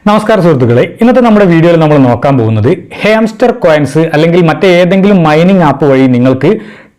നമസ്കാരം സുഹൃത്തുക്കളെ, ഇന്നത്തെ നമ്മുടെ വീഡിയോയിൽ നമ്മൾ നോക്കാൻ പോകുന്നത് ഹാംസ്റ്റർ കോയിൻസ് അല്ലെങ്കിൽ മറ്റേതെങ്കിലും മൈനിങ് ആപ്പ് വഴി നിങ്ങൾക്ക്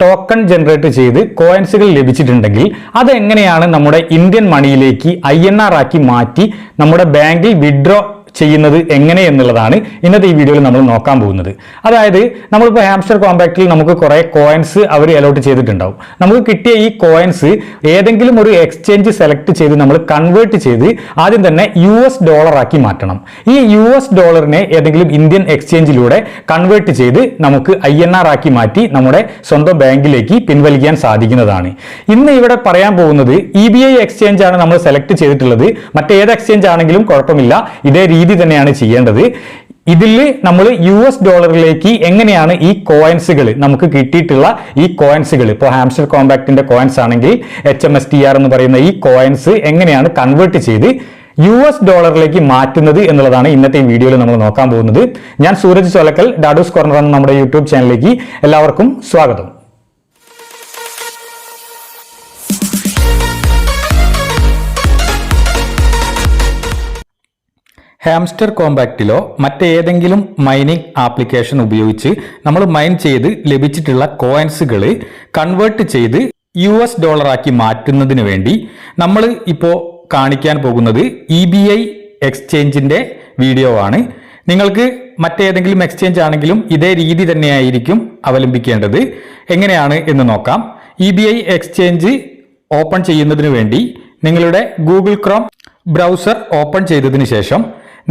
ടോക്കൺ ജനറേറ്റ് ചെയ്ത് കോയിൻസുകൾ ലഭിച്ചിട്ടുണ്ടെങ്കിൽ അതെങ്ങനെയാണ് നമ്മുടെ ഇന്ത്യൻ മണിയിലേക്ക് INR ആക്കി മാറ്റി നമ്മുടെ ബാങ്കിൽ വിഡ്രോ ചെയ്യുന്നത് എങ്ങനെ എന്നുള്ളതാണ് ഇന്നത്തെ ഈ വീഡിയോയിൽ നമ്മൾ നോക്കാൻ പോകുന്നത്. അതായത് നമ്മളിപ്പോൾ ഹാംസ്റ്റർ കോമ്പാക്റ്റിൽ നമുക്ക് കുറേ കോയിൻസ് അവർ അലോട്ട് ചെയ്തിട്ടുണ്ടാവും. നമുക്ക് കിട്ടിയ ഈ കോയിൻസ് ഏതെങ്കിലും ഒരു എക്സ്ചേഞ്ച് സെലക്ട് ചെയ്ത് നമ്മൾ കൺവേർട്ട് ചെയ്ത് ആദ്യം തന്നെ $, ആക്കി മാറ്റണം. ഈ $നെ ഏതെങ്കിലും ഇന്ത്യൻ എക്സ്ചേഞ്ചിലൂടെ കൺവേർട്ട് ചെയ്ത് നമുക്ക് INR ആക്കി മാറ്റി നമ്മുടെ സ്വന്തം ബാങ്കിലേക്ക് പിൻവലിക്കാൻ സാധിക്കുന്നതാണ്. ഇന്ന് ഇവിടെ പറയാൻ പോകുന്നത് EBI എക്സ്ചേഞ്ച് ആണ് നമ്മൾ സെലക്ട് ചെയ്തിട്ടുള്ളത്. മറ്റേത് എക്സ്ചേഞ്ച് ആണെങ്കിലും കുഴപ്പമില്ല, ഇതേ രീതി തന്നെയാണ് ചെയ്യേണ്ടത്. ഇതിൽ നമ്മൾ $ലേക്ക് എങ്ങനെയാണ് ഈ കോയിൻസുകൾ നമുക്ക് കിട്ടിയിട്ടുള്ള ഈ കോയിൻസുകൾ, ഇപ്പോൾ ഹാംസ്റ്റർ കോമ്പാക്റ്റിന്റെ കോയിൻസ് ആണെങ്കിൽ HMSTR എന്ന് പറയുന്ന ഈ കോയിൻസ് എങ്ങനെയാണ് കൺവേർട്ട് ചെയ്ത് $ലേക്ക് മാറ്റുന്നത് എന്നുള്ളതാണ് ഇന്നത്തെ ഈ വീഡിയോയിൽ നമ്മൾ നോക്കാൻ പോകുന്നത്. ഞാൻ സൂരജ് ചോലക്കൽ, ഡാഡൂസ് കോർണർ എന്ന നമ്മുടെ യൂട്യൂബ് ചാനലിലേക്ക് എല്ലാവർക്കും സ്വാഗതം. ഹാംസ്റ്റർ കോമ്പാക്റ്റിലോ മറ്റേതെങ്കിലും മൈനിങ് ആപ്ലിക്കേഷൻ ഉപയോഗിച്ച് നമ്മൾ മൈൻ ചെയ്ത് ലഭിച്ചിട്ടുള്ള കോയിൻസുകൾ കൺവേർട്ട് ചെയ്ത് $, ആക്കി മാറ്റുന്നതിന് വേണ്ടി നമ്മൾ ഇപ്പോൾ കാണിക്കാൻ പോകുന്നത് EBI എക്സ്ചേഞ്ചിന്റെ വീഡിയോ ആണ്. നിങ്ങൾക്ക് മറ്റേതെങ്കിലും എക്സ്ചേഞ്ച് ആണെങ്കിലും ഇതേ രീതി തന്നെയായിരിക്കും അവലംബിക്കേണ്ടത്. എങ്ങനെയാണ് എന്ന് നോക്കാം. EBI എക്സ്ചേഞ്ച് ഓപ്പൺ ചെയ്യുന്നതിന് വേണ്ടി നിങ്ങളുടെ ഗൂഗിൾ ക്രോം ബ്രൗസർ ഓപ്പൺ ചെയ്തതിന് ശേഷം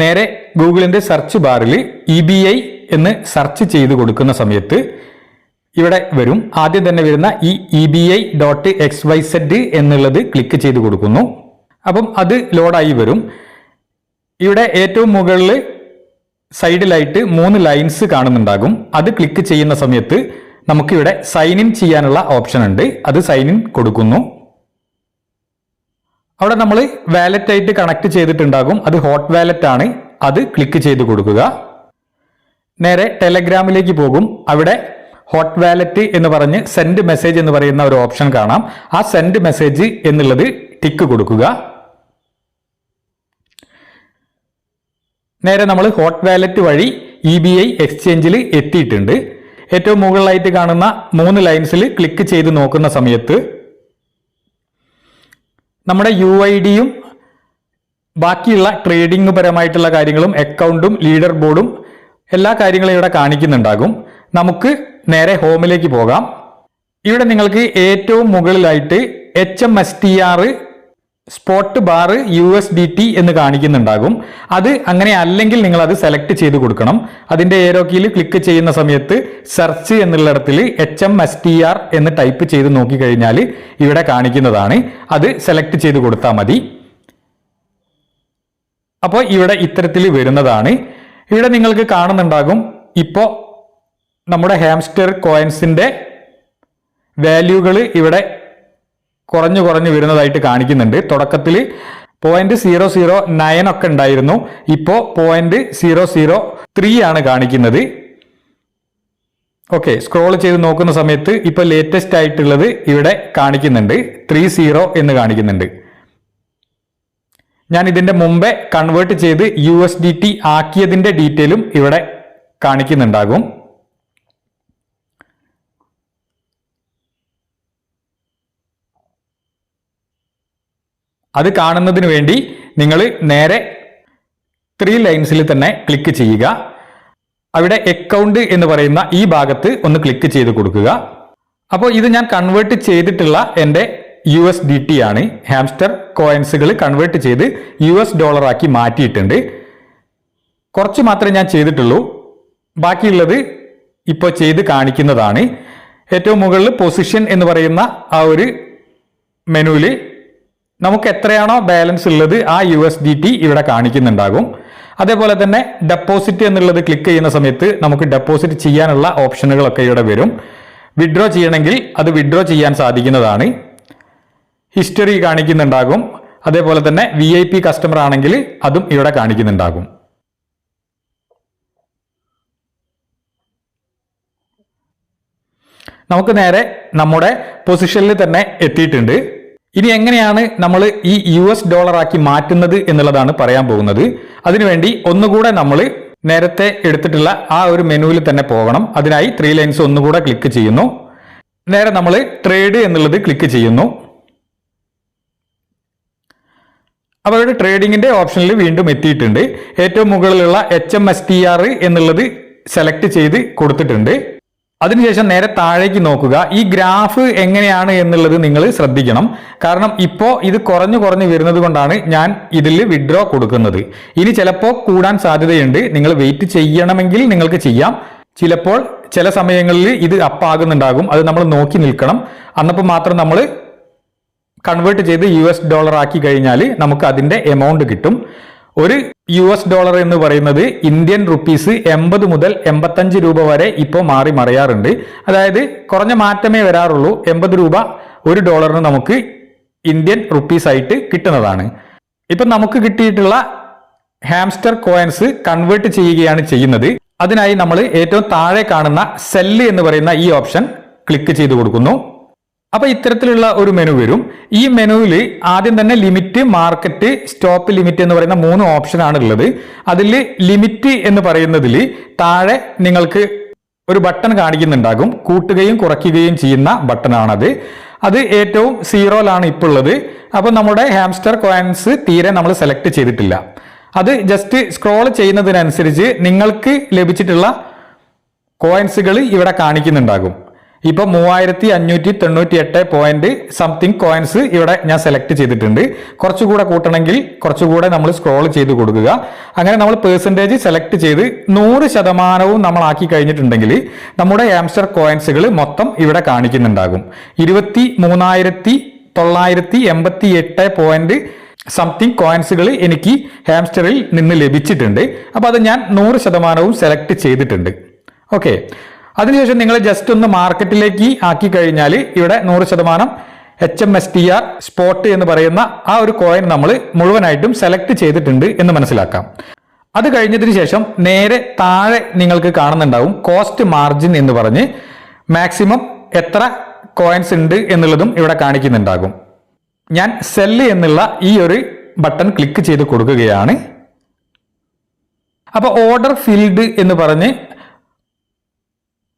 നേരെ ഗൂഗിളിന്റെ സെർച്ച് ബാറിൽ EBI എന്ന് സെർച്ച് ചെയ്ത് കൊടുക്കുന്ന സമയത്ത് ഇവിടെ വരും. ആദ്യം തന്നെ വരുന്ന ഈ EBI.xyz എന്നുള്ളത് ക്ലിക്ക് ചെയ്ത് കൊടുക്കുന്നു. അപ്പം അത് ലോഡായി വരും. ഇവിടെ ഏറ്റവും മുകളിൽ സൈഡിലായിട്ട് 3 ലൈൻസ് കാണുന്നുണ്ടാകും. അത് ക്ലിക്ക് ചെയ്യുന്ന സമയത്ത് നമുക്കിവിടെ സൈൻ ഇൻ ചെയ്യാനുള്ള ഓപ്ഷൻ ഉണ്ട്. അത് സൈൻ ഇൻ കൊടുക്കുന്നു. അവിടെ നമ്മൾ വാലറ്റ് ആയിട്ട് കണക്ട് ചെയ്തിട്ടുണ്ടാകും. അത് ഹോട്ട് വാലറ്റ് ആണ്. അത് ക്ലിക്ക് ചെയ്ത് കൊടുക്കുക. നേരെ ടെലഗ്രാമിലേക്ക് പോകും. അവിടെ ഹോട്ട് വാലറ്റ് എന്ന് പറഞ്ഞ് സെൻഡ് മെസ്സേജ് എന്ന് പറയുന്ന ഒരു ഓപ്ഷൻ കാണാം. ആ സെൻഡ് മെസ്സേജ് എന്നുള്ളത് ടിക്ക് കൊടുക്കുക. നേരെ നമ്മൾ ഹോട്ട് വാലറ്റ് വഴി EBI എക്സ്ചേഞ്ചിൽ എത്തിയിട്ടുണ്ട്. ഏറ്റവും മുകളിലായിട്ട് കാണുന്ന 3 ലൈൻസിൽ ക്ലിക്ക് ചെയ്ത് നോക്കുന്ന സമയത്ത് നമ്മുടെ UIDയും ബാക്കിയുള്ള ട്രേഡിംഗ് പരമായിട്ടുള്ള കാര്യങ്ങളും അക്കൗണ്ടും ലീഡർ ബോർഡും എല്ലാ കാര്യങ്ങളും ഇവിടെ കാണിക്കുന്നുണ്ടാകും. നമുക്ക് നേരെ ഹോമിലേക്ക് പോകാം. ഇവിടെ നിങ്ങൾക്ക് ഏറ്റവും മുകളിലായിട്ട് HMSTR സ്പോട്ട് ബാർ USDT എന്ന് കാണിക്കുന്നുണ്ടാകും. അത് അങ്ങനെ അല്ലെങ്കിൽ നിങ്ങൾ അത് സെലക്ട് ചെയ്ത് കൊടുക്കണം. അതിന്റെ ഏരോ കീയിൽ ക്ലിക്ക് ചെയ്യുന്ന സമയത്ത് സെർച്ച് എന്നുള്ളിടത്തിൽ HMSTR എന്ന് ടൈപ്പ് ചെയ്ത് നോക്കിക്കഴിഞ്ഞാൽ ഇവിടെ കാണിക്കുന്നതാണ്. അത് സെലക്ട് ചെയ്ത് കൊടുത്താൽ മതി. അപ്പോൾ ഇവിടെ ഇത്തരത്തിൽ വരുന്നതാണ്. ഇവിടെ നിങ്ങൾക്ക് കാണുന്നുണ്ടാകും ഇപ്പോൾ നമ്മുടെ ഹാംസ്റ്റർ കോയിൻസിന്റെ വാല്യൂകൾ ഇവിടെ കുറഞ്ഞു വരുന്നതായിട്ട് കാണിക്കുന്നുണ്ട്. തുടക്കത്തിൽ 0.009 ഒക്കെ ഉണ്ടായിരുന്നു. ഇപ്പോൾ 0.003 ആണ് കാണിക്കുന്നത്. ഓക്കെ, സ്ക്രോൾ ചെയ്ത് നോക്കുന്ന സമയത്ത് ഇപ്പൊ ലേറ്റസ്റ്റ് ആയിട്ടുള്ളത് ഇവിടെ കാണിക്കുന്നുണ്ട്. 30 എന്ന് കാണിക്കുന്നുണ്ട്. ഞാൻ ഇതിന്റെ മുമ്പേ കൺവേർട്ട് ചെയ്ത് USDT ആക്കിയതിന്റെ ഡീറ്റെയിലും ഇവിടെ കാണിക്കുന്നുണ്ടാകും. അത് കാണുന്നതിന് വേണ്ടി നിങ്ങൾ നേരെ 3 ലൈൻസിൽ തന്നെ ക്ലിക്ക് ചെയ്യുക. അവിടെ അക്കൗണ്ട് എന്ന് പറയുന്ന ഈ ഭാഗത്ത് ഒന്ന് ക്ലിക്ക് ചെയ്ത് കൊടുക്കുക. അപ്പോൾ ഇത് ഞാൻ കൺവേർട്ട് ചെയ്തിട്ടുള്ള എൻ്റെ USDT ആണ്. ഹാംസ്റ്റർ കോയിൻസുകൾ കൺവേർട്ട് ചെയ്ത് $, ആക്കി മാറ്റിയിട്ടുണ്ട്. കുറച്ച് മാത്രമേ ഞാൻ ചെയ്തിട്ടുള്ളൂ. ബാക്കിയുള്ളത് ഇപ്പോൾ ചെയ്ത് കാണിക്കുന്നതാണ്. ഏറ്റവും മുകളിൽ പൊസിഷൻ എന്ന് പറയുന്ന ആ ഒരു മെനുവിൽ നമുക്ക് എത്രയാണോ ബാലൻസ് ഉള്ളത് ആ USDT ഇവിടെ കാണിക്കുന്നുണ്ടാകും. അതേപോലെ തന്നെ ഡെപ്പോസിറ്റ് എന്നുള്ളത് ക്ലിക്ക് ചെയ്യുന്ന സമയത്ത് നമുക്ക് ഡെപ്പോസിറ്റ് ചെയ്യാനുള്ള ഓപ്ഷനുകളൊക്കെ ഇവിടെ വരും. വിഡ്രോ ചെയ്യണമെങ്കിൽ അത് വിഡ്രോ ചെയ്യാൻ സാധിക്കുന്നതാണ്. ഹിസ്റ്ററി കാണിക്കുന്നുണ്ടാകും. അതേപോലെ തന്നെ VIP കസ്റ്റമർ ആണെങ്കിൽ അതും ഇവിടെ കാണിക്കുന്നുണ്ടാകും. നമുക്ക് നേരെ നമ്മുടെ പൊസിഷനിൽ തന്നെ എത്തിയിട്ടുണ്ട്. ഇനി എങ്ങനെയാണ് നമ്മൾ ഈ US ആക്കി മാറ്റുന്നത് എന്നുള്ളതാണ് പറയാൻ പോകുന്നത്. അതിനുവേണ്ടി ഒന്നുകൂടെ നമ്മൾ നേരത്തെ എടുത്തിട്ടുള്ള ആ ഒരു മെനുവിൽ തന്നെ പോകണം. അതിനായി 3 ലൈൻസ് ഒന്നുകൂടെ ക്ലിക്ക് ചെയ്യുന്നു. നേരെ നമ്മൾ ട്രേഡ് എന്നുള്ളത് ക്ലിക്ക് ചെയ്യുന്നു. അപ്പോൾ ഇവിടെ ട്രേഡിങ്ങിന്റെ ഓപ്ഷനിൽ വീണ്ടും എത്തിയിട്ടുണ്ട്. ഏറ്റവും മുകളിലുള്ള HMSTR എന്നുള്ളത് സെലക്ട് ചെയ്ത് കൊടുത്തിട്ടുണ്ട്. അതിനുശേഷം നേരെ താഴേക്ക് നോക്കുക. ഈ ഗ്രാഫ് എങ്ങനെയാണ് എന്നുള്ളത് നിങ്ങൾ ശ്രദ്ധിക്കണം. കാരണം ഇപ്പോൾ ഇത് കുറഞ്ഞു വരുന്നത് കൊണ്ടാണ് ഞാൻ ഇതിൽ വിഡ്രോ കൊടുക്കുന്നത്. ഇനി ചിലപ്പോൾ കൂടാൻ സാധ്യതയുണ്ട്. നിങ്ങൾ വെയിറ്റ് ചെയ്യണമെങ്കിൽ നിങ്ങൾക്ക് ചെയ്യാം. ചിലപ്പോൾ ചില സമയങ്ങളിൽ ഇത് അപ്പാകുന്നുണ്ടാകും. അത് നമ്മൾ നോക്കി നിൽക്കണം. അന്നപ്പോൾ മാത്രം നമ്മൾ കൺവേർട്ട് ചെയ്ത് US ആക്കി കഴിഞ്ഞാൽ നമുക്ക് അതിന്റെ എമൗണ്ട് കിട്ടും. ഒരു US എന്ന് പറയുന്നത് ഇന്ത്യൻ റുപ്പീസ് 80 മുതൽ 85 രൂപ വരെ ഇപ്പോൾ മാറി മറിയാറുണ്ട്. അതായത് കുറഞ്ഞ മാറ്റമേ വരാറുള്ളൂ. 80 രൂപ ഒരു ഡോളറിന് നമുക്ക് ഇന്ത്യൻ റുപ്പീസ് ആയിട്ട് കിട്ടുന്നതാണ്. ഇപ്പം നമുക്ക് കിട്ടിയിട്ടുള്ള ഹാംസ്റ്റർ കോയിൻസ് കൺവേർട്ട് ചെയ്യുകയാണ് ചെയ്യുന്നത്. അതിനായി നമ്മൾ ഏറ്റവും താഴെ കാണുന്ന സെല്ല് എന്ന് പറയുന്ന ഈ ഓപ്ഷൻ ക്ലിക്ക് ചെയ്ത് കൊടുക്കുന്നു. അപ്പൊ ഇത്തരത്തിലുള്ള ഒരു മെനു വരും. ഈ മെനുവിൽ ആദ്യം തന്നെ ലിമിറ്റ്, മാർക്കറ്റ്, സ്റ്റോപ്പ് ലിമിറ്റ് എന്ന് പറയുന്ന 3 ഓപ്ഷനാണ് ഉള്ളത്. അതിൽ ലിമിറ്റ് എന്ന് പറയുന്നതിൽ താഴെ നിങ്ങൾക്ക് ഒരു ബട്ടൺ കാണിക്കുന്നുണ്ടാകും. കൂട്ടുകയും കുറയ്ക്കുകയും ചെയ്യുന്ന ബട്ടണാണത്. അത് ഏറ്റവും 0ലാണ് ഇപ്പോൾ ഉള്ളത്. അപ്പൊ നമ്മുടെ ഹാംസ്റ്റർ കോയിൻസ് തീരെ നമ്മൾ സെലക്ട് ചെയ്തിട്ടില്ല. അത് ജസ്റ്റ് സ്ക്രോൾ ചെയ്യുന്നതിനനുസരിച്ച് നിങ്ങൾക്ക് ലഭിച്ചിട്ടുള്ള കോയിൻസുകൾ ഇവിടെ കാണിക്കുന്നുണ്ടാകും. ഇപ്പൊ 3598 പോയിന്റ് സംതിങ് കോയിൻസ് ഇവിടെ ഞാൻ സെലക്ട് ചെയ്തിട്ടുണ്ട്. കുറച്ചുകൂടെ കൂട്ടണമെങ്കിൽ കുറച്ചുകൂടെ നമ്മൾ സ്ക്രോൾ ചെയ്ത് കൊടുക്കുക. അങ്ങനെ നമ്മൾ പെർസെൻറ്റേജ് സെലക്ട് ചെയ്ത് 100% നമ്മൾ ആക്കി കഴിഞ്ഞിട്ടുണ്ടെങ്കിൽ നമ്മുടെ ഹാംസ്റ്റർ കോയിൻസുകൾ മൊത്തം ഇവിടെ കാണിക്കുന്നുണ്ടാകും. 23,988 പോയിന്റ് സംതിങ് കോയിൻസുകൾ എനിക്ക് ഹാംസ്റ്ററിൽ നിന്ന് ലഭിച്ചിട്ടുണ്ട്. അപ്പൊ അത് ഞാൻ 100% സെലക്ട് ചെയ്തിട്ടുണ്ട്. ഓക്കെ, അതിനുശേഷം നിങ്ങൾ ജസ്റ്റ് ഒന്ന് മാർക്കറ്റിലേക്ക് ആക്കി കഴിഞ്ഞാൽ ഇവിടെ 100% HMSTR സ്പോട്ട് എന്ന് പറയുന്ന ആ ഒരു കോയിൻ നമ്മൾ മുഴുവനായിട്ടും സെലക്ട് ചെയ്തിട്ടുണ്ട് എന്ന് മനസ്സിലാക്കാം. അത് കഴിഞ്ഞതിന് ശേഷം നേരെ താഴെ നിങ്ങൾക്ക് കാണുന്നുണ്ടാവും കോസ്റ്റ് മാർജിൻ എന്ന് പറഞ്ഞ് മാക്സിമം എത്ര കോയിൻസ് ഉണ്ട് എന്നുള്ളതും ഇവിടെ കാണിക്കുന്നുണ്ടാകും. ഞാൻ സെല്ല് എന്നുള്ള ഈ ഒരു ബട്ടൺ ക്ലിക്ക് ചെയ്ത് കൊടുക്കുകയാണ്. അപ്പൊ ഓർഡർ ഫിൽഡ് എന്ന് പറഞ്ഞ്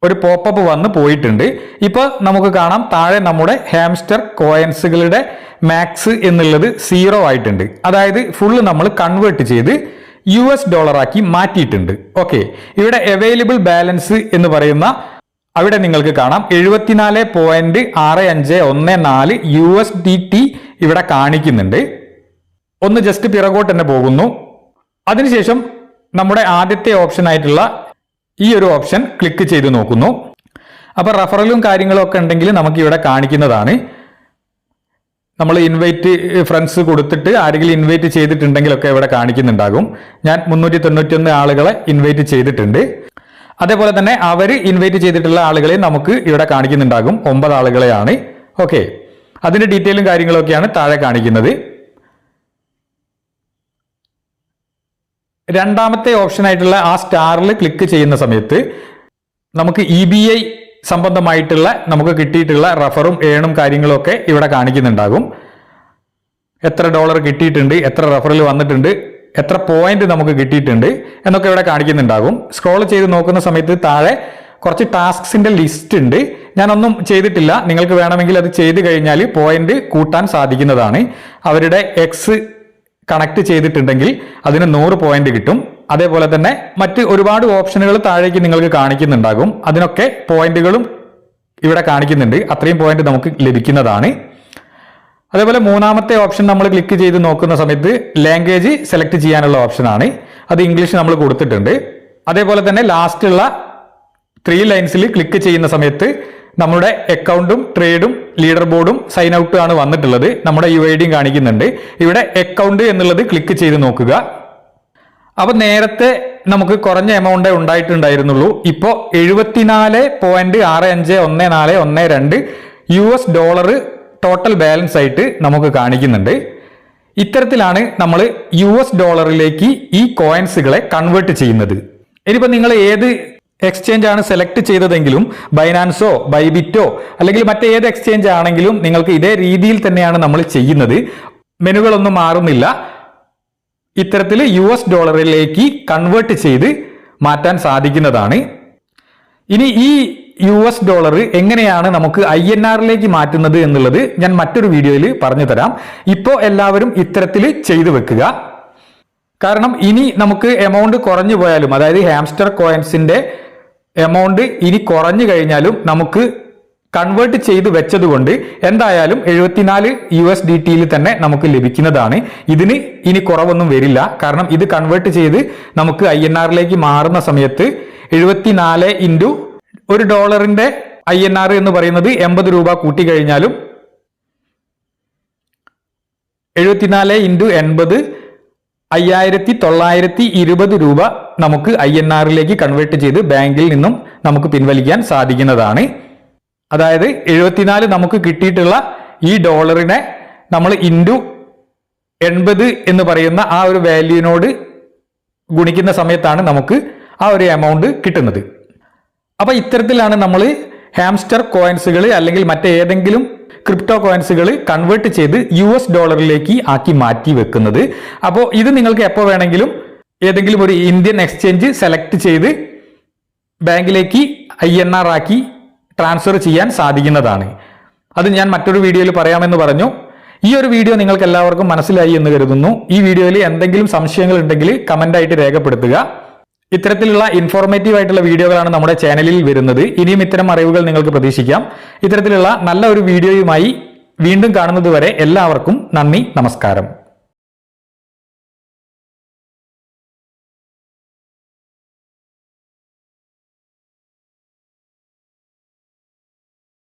ഒരു പോപ്പപ്പ് വന്ന് പോയിട്ടുണ്ട്. ഇപ്പോൾ നമുക്ക് കാണാം താഴെ നമ്മുടെ ഹാംസ്റ്റർ കോയിൻസുകളുടെ മാക്സ് എന്നുള്ളത് 0 ആയിട്ടുണ്ട്. അതായത് ഫുള്ള് നമ്മൾ കൺവേർട്ട് ചെയ്ത് US ആക്കി മാറ്റിയിട്ടുണ്ട്. ഓക്കെ, ഇവിടെ അവൈലബിൾ ബാലൻസ് എന്ന് പറയുന്ന അവിടെ നിങ്ങൾക്ക് കാണാം 74.6514 USDT ഇവിടെ കാണിക്കുന്നുണ്ട്. ഒന്ന് ജസ്റ്റ് പിറകോട്ട് തന്നെ പോകുന്നു. അതിനുശേഷം നമ്മുടെ ആദ്യത്തെ ഓപ്ഷൻ ആയിട്ടുള്ള ഈ ഒരു ഓപ്ഷൻ ക്ലിക്ക് ചെയ്ത് നോക്കുന്നു. അപ്പൊ റഫറലും കാര്യങ്ങളും ഒക്കെ ഉണ്ടെങ്കിൽ നമുക്ക് ഇവിടെ കാണിക്കുന്നതാണ്. നമ്മൾ ഇൻവൈറ്റ് ഫ്രണ്ട്സ് കൊടുത്തിട്ട് ആരെങ്കിലും ഇൻവൈറ്റ് ചെയ്തിട്ടുണ്ടെങ്കിലൊക്കെ ഇവിടെ കാണിക്കുന്നുണ്ടാകും. ഞാൻ 391 ആളുകളെ ഇൻവൈറ്റ് ചെയ്തിട്ടുണ്ട്. അതേപോലെ തന്നെ അവർ ഇൻവൈറ്റ് ചെയ്തിട്ടുള്ള ആളുകളെ നമുക്ക് ഇവിടെ കാണിക്കുന്നുണ്ടാകും. 9 ആളുകളെയാണ്. ഓക്കെ, അതിന്റെ ഡീറ്റെയിലും കാര്യങ്ങളൊക്കെയാണ് താഴെ കാണിക്കുന്നത്. രണ്ടാമത്തെ ഓപ്ഷൻ ആയിട്ടുള്ള ആ സ്റ്റാറിൽ ക്ലിക്ക് ചെയ്യുന്ന സമയത്ത് നമുക്ക് EBI സംബന്ധമായിട്ടുള്ള നമുക്ക് കിട്ടിയിട്ടുള്ള റഫറും ഏണും കാര്യങ്ങളും ഒക്കെ ഇവിടെ കാണിക്കുന്നുണ്ടാകും. എത്ര ഡോളർ കിട്ടിയിട്ടുണ്ട്, എത്ര റഫറിൽ വന്നിട്ടുണ്ട്, എത്ര പോയിന്റ് നമുക്ക് കിട്ടിയിട്ടുണ്ട് എന്നൊക്കെ ഇവിടെ കാണിക്കുന്നുണ്ടാകും. സ്ക്രോൾ ചെയ്ത് നോക്കുന്ന സമയത്ത് താഴെ കുറച്ച് ടാസ്ക്സിന്റെ ലിസ്റ്റ് ഉണ്ട്. ഞാനൊന്നും ചെയ്തിട്ടില്ല. നിങ്ങൾക്ക് വേണമെങ്കിൽ അത് ചെയ്ത് കഴിഞ്ഞാൽ പോയിന്റ് കൂട്ടാൻ സാധിക്കുന്നതാണ്. അവരുടെ എക്സ് കണക്ട് ചെയ്തിട്ടുണ്ടെങ്കിൽ അതിന് 100 പോയിന്റ് കിട്ടും. അതേപോലെ തന്നെ മറ്റ് ഒരുപാട് ഓപ്ഷനുകൾ താഴേക്ക് നിങ്ങൾക്ക് കാണിക്കുന്നുണ്ടാകും. അതിനൊക്കെ പോയിന്റുകളും ഇവിടെ കാണിക്കുന്നുണ്ട്. അത്രയും പോയിന്റ് നമുക്ക് ലഭിക്കുന്നതാണ്. അതേപോലെ മൂന്നാമത്തെ ഓപ്ഷൻ നമ്മൾ ക്ലിക്ക് ചെയ്ത് നോക്കുന്ന സമയത്ത് ലാംഗ്വേജ് സെലക്ട് ചെയ്യാനുള്ള ഓപ്ഷനാണ്. അത് ഇംഗ്ലീഷ് നമ്മൾ കൊടുത്തിട്ടുണ്ട്. അതേപോലെ തന്നെ ലാസ്റ്റുള്ള 3 ലൈൻസിൽ ക്ലിക്ക് ചെയ്യുന്ന സമയത്ത് നമ്മുടെ അക്കൗണ്ടും ട്രേഡും ലീഡർ ബോർഡും സൈൻ ഔട്ട് ആണ് വന്നിട്ടുള്ളത്. നമ്മുടെ UIDയും കാണിക്കുന്നുണ്ട്. ഇവിടെ അക്കൗണ്ട് എന്നുള്ളത് ക്ലിക്ക് ചെയ്ത് നോക്കുക. അപ്പൊ നേരത്തെ നമുക്ക് കുറഞ്ഞ എമൗണ്ടേ ഉണ്ടായിട്ടുണ്ടായിരുന്നുള്ളൂ. ഇപ്പോൾ 74.651412 US ടോട്ടൽ ബാലൻസ് ആയിട്ട് നമുക്ക് കാണിക്കുന്നുണ്ട്. ഇത്തരത്തിലാണ് നമ്മൾ US ഈ കോയിൻസുകളെ കൺവേർട്ട് ചെയ്യുന്നത്. ഇനിയിപ്പോൾ നിങ്ങൾ ഏത് എക്സ്ചേഞ്ച് ആണ് സെലക്ട് ചെയ്തതെങ്കിലും ബൈനാൻസോ ബൈബിറ്റോ അല്ലെങ്കിൽ മറ്റേത് എക്സ്ചേഞ്ച് ആണെങ്കിലും നിങ്ങൾക്ക് ഇതേ രീതിയിൽ തന്നെയാണ് നമ്മൾ ചെയ്യുന്നത്. മെനുകളൊന്നും മാറുന്നില്ല. ഇത്തരത്തിൽ US ഡോളറിലേക്ക് കൺവേർട്ട് ചെയ്ത് മാറ്റാൻ സാധിക്കുന്നതാണ്. ഇനി ഈ US ഡോളർ എങ്ങനെയാണ് നമുക്ക് INR മാറ്റുന്നത് എന്നുള്ളത് ഞാൻ മറ്റൊരു വീഡിയോയിൽ പറഞ്ഞു തരാം. ഇപ്പോൾ എല്ലാവരും ഇത്തരത്തിൽ ചെയ്തു വെക്കുക. കാരണം ഇനി നമുക്ക് എമൗണ്ട് കുറഞ്ഞു പോയാലും, അതായത് ഹാംസ്റ്റർ കോയിൻസിന്റെ എമൗണ്ട് ഇനി കുറഞ്ഞു കഴിഞ്ഞാലും നമുക്ക് കൺവേർട്ട് ചെയ്ത് വെച്ചതുകൊണ്ട് എന്തായാലും 74 USDTയിൽ തന്നെ നമുക്ക് ലഭിക്കുന്നതാണ്. ഇതിന് ഇനി കുറവൊന്നും വരില്ല. കാരണം ഇത് കൺവേർട്ട് ചെയ്ത് നമുക്ക് INR മാറുന്ന സമയത്ത് 74 ഇൻറ്റു ഒരു ഡോളറിന്റെ INR എന്ന് പറയുന്നത് 80 രൂപ കൂട്ടി കഴിഞ്ഞാലും 74 ഇൻറ്റു 80 5920 രൂപ നമുക്ക് INR കൺവേർട്ട് ചെയ്ത് ബാങ്കിൽ നിന്നും നമുക്ക് പിൻവലിക്കാൻ സാധിക്കുന്നതാണ്. അതായത് 74 നമുക്ക് കിട്ടിയിട്ടുള്ള ഈ ഡോളറിനെ നമ്മൾ ഇൻറ്റു 80 എന്ന് പറയുന്ന ആ ഒരു വാല്യൂവിനോട് ഗുണിക്കുന്ന സമയത്താണ് നമുക്ക് ആ ഒരു എമൗണ്ട് കിട്ടുന്നത്. അപ്പൊ ഇത്തരത്തിലാണ് നമ്മൾ ഹാംസ്റ്റർ കോയിൻസുകൾ അല്ലെങ്കിൽ മറ്റേതെങ്കിലും ക്രിപ്റ്റോ കോയിൻസുകൾ കൺവേർട്ട് ചെയ്ത് US ഡോളറിലേക്ക് ആക്കി മാറ്റി വെക്കുന്നത്. അപ്പോൾ ഇത് നിങ്ങൾക്ക് എപ്പോൾ വേണമെങ്കിലും ഏതെങ്കിലും ഒരു ഇന്ത്യൻ എക്സ്ചേഞ്ച് സെലക്ട് ചെയ്ത് ബാങ്കിലേക്ക് INR ആക്കി ട്രാൻസ്ഫർ ചെയ്യാൻ സാധിക്കുന്നതാണ്. അത് ഞാൻ മറ്റൊരു വീഡിയോയിൽ പറയാമെന്ന് പറഞ്ഞു. ഈ ഒരു വീഡിയോ നിങ്ങൾക്ക് എല്ലാവർക്കും മനസ്സിലായി എന്ന് കരുതുന്നു. ഈ വീഡിയോയിൽ എന്തെങ്കിലും സംശയങ്ങൾ ഉണ്ടെങ്കിൽ കമന്റ് ആയിട്ട് രേഖപ്പെടുത്തുക. ഇത്തരത്തിലുള്ള ഇൻഫോർമേറ്റീവ് ആയിട്ടുള്ള വീഡിയോകളാണ് നമ്മുടെ ചാനലിൽ വരുന്നത്. ഇനിയും ഇത്തരം അറിവുകൾ നിങ്ങൾക്ക് പ്രതീക്ഷിക്കാം. ഇത്തരത്തിലുള്ള നല്ല ഒരു വീഡിയോയുമായി വീണ്ടും കാണുന്നത് വരെ എല്ലാവർക്കും നന്ദി, നമസ്കാരം.